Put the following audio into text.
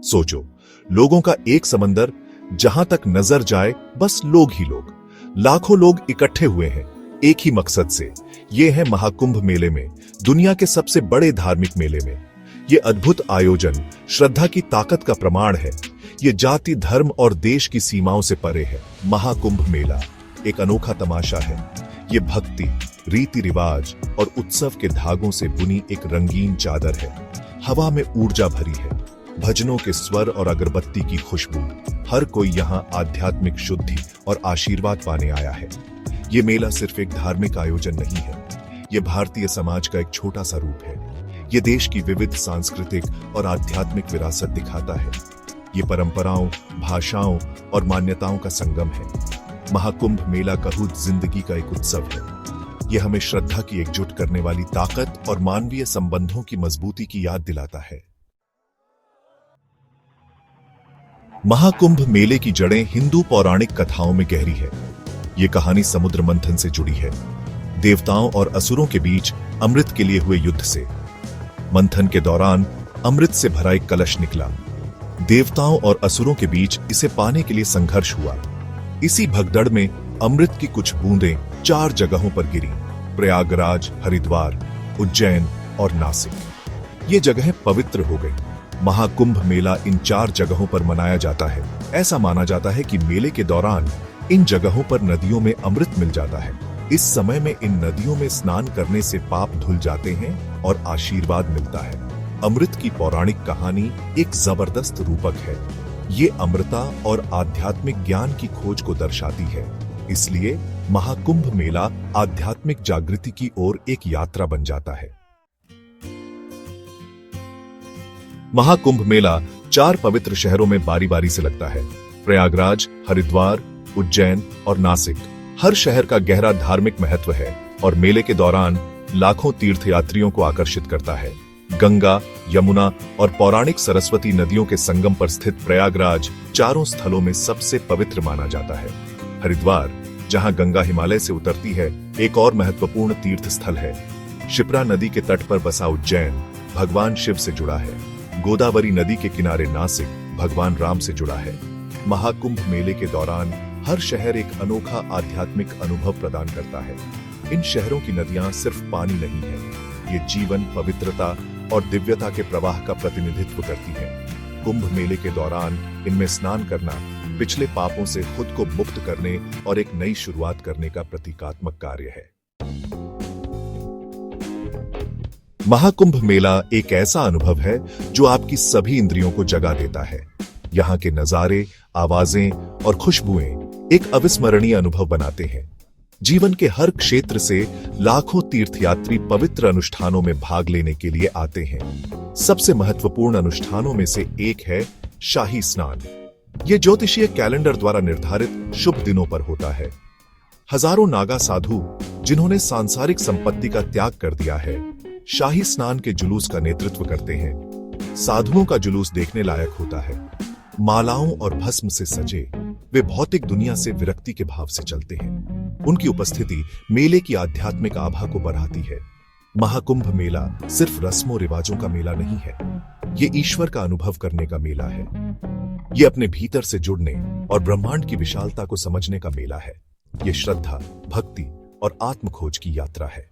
सोचो, लोगों का एक समंदर, जहां तक नजर जाए बस लोग ही लोग। लाखों लोग इकट्ठे हुए हैं एक ही मकसद से। ये है महाकुंभ मेले में, दुनिया के सबसे बड़े धार्मिक मेले में। ये अद्भुत आयोजन श्रद्धा की ताकत का प्रमाण है। ये जाति, धर्म और देश की सीमाओं से परे है। महाकुंभ मेला एक अनोखा तमाशा है। ये भक्ति, रीति रिवाज और उत्सव के धागों से बुनी एक रंगीन चादर है। हवा में ऊर्जा भरी है, भजनों के स्वर और अगरबत्ती की खुशबू। हर कोई यहाँ आध्यात्मिक शुद्धि और आशीर्वाद पाने आया है। ये मेला सिर्फ एक धार्मिक आयोजन नहीं है, ये भारतीय समाज का एक छोटा सा रूप है। ये देश की विविध सांस्कृतिक और आध्यात्मिक विरासत दिखाता है। ये परंपराओं, भाषाओं और मान्यताओं का संगम है। महाकुंभ मेला का खुद जिंदगी का एक उत्सव है। यह हमें श्रद्धा की एकजुट करने वाली ताकत और मानवीय संबंधों की मजबूती की याद दिलाता है। महाकुंभ मेले की जड़ें हिंदू पौराणिक कथाओं में गहरी है। ये कहानी समुद्र मंथन से जुड़ी है, देवताओं और असुरों के बीच अमृत के लिए हुए युद्ध से। मंथन के दौरान अमृत से भरा एक कलश निकला। देवताओं और असुरों के बीच इसे पाने के लिए संघर्ष हुआ। इसी भगदड़ में अमृत की कुछ बूंदें 4 जगहों पर गिरी: प्रयागराज, हरिद्वार, उज्जैन और नासिक। ये जगहें पवित्र हो गई। महाकुंभ मेला इन 4 जगहों पर मनाया जाता है। ऐसा माना जाता है कि मेले के दौरान इन जगहों पर नदियों में अमृत मिल जाता है। इस समय में इन नदियों में स्नान करने से पाप धुल जाते हैं और आशीर्वाद मिलता है। अमृत की पौराणिक कहानी एक जबरदस्त रूपक है। ये अमृता और आध्यात्मिक ज्ञान की खोज को दर्शाती है। इसलिए महाकुंभ मेला आध्यात्मिक जागृति की ओर एक यात्रा बन जाता है। महाकुंभ मेला 4 पवित्र शहरों में बारी बारी से लगता है: प्रयागराज, हरिद्वार, उज्जैन और नासिक। हर शहर का गहरा धार्मिक महत्व है और मेले के दौरान लाखों तीर्थयात्रियों को आकर्षित करता है। गंगा, यमुना और पौराणिक सरस्वती नदियों के संगम पर स्थित प्रयागराज चारों स्थलों में सबसे पवित्र माना जाता है। हरिद्वार, जहां गंगा हिमालय से उतरती है, एक और महत्वपूर्ण तीर्थ स्थल है। शिप्रा नदी के तट पर बसा उज्जैन भगवान शिव से जुड़ा है। गोदावरी नदी के किनारे नासिक भगवान राम से जुड़ा है। महाकुंभ मेले के दौरान हर शहर एक अनोखा आध्यात्मिक अनुभव प्रदान करता है। इन शहरों की नदियां सिर्फ पानी नहीं है, ये जीवन, पवित्रता और दिव्यता के प्रवाह का प्रतिनिधित्व करती हैं। कुंभ मेले के दौरान इनमें स्नान करना पिछले पापों से खुद को मुक्त करने और एक नई शुरुआत करने का प्रतीकात्मक कार्य है। महाकुंभ मेला एक ऐसा अनुभव है जो आपकी सभी इंद्रियों को जगा देता है। यहाँ के नजारे, आवाजें और खुशबुएं एक अविस्मरणीय अनुभव बनाते हैं। जीवन के हर क्षेत्र से लाखों तीर्थयात्री पवित्र अनुष्ठानों में भाग लेने के लिए आते हैं। सबसे महत्वपूर्ण अनुष्ठानों में से एक है शाही स्नान। ये ज्योतिषीय कैलेंडर द्वारा निर्धारित शुभ दिनों पर होता है। हजारों नागा साधु, जिन्होंने सांसारिक संपत्ति का त्याग कर दिया है, शाही स्नान के जुलूस का नेतृत्व करते हैं। साधुओं का जुलूस देखने लायक होता है। मालाओं और भस्म से सजे वे भौतिक दुनिया से विरक्ति के भाव से चलते हैं। उनकी उपस्थिति मेले की आध्यात्मिक आभा को बढ़ाती है। महाकुंभ मेला सिर्फ रस्मों रिवाजों का मेला नहीं है, ये ईश्वर का अनुभव करने का मेला है। ये अपने भीतर से जुड़ने और ब्रह्मांड की विशालता को समझने का मेला है। ये श्रद्धा, भक्ति और आत्म खोज की यात्रा है।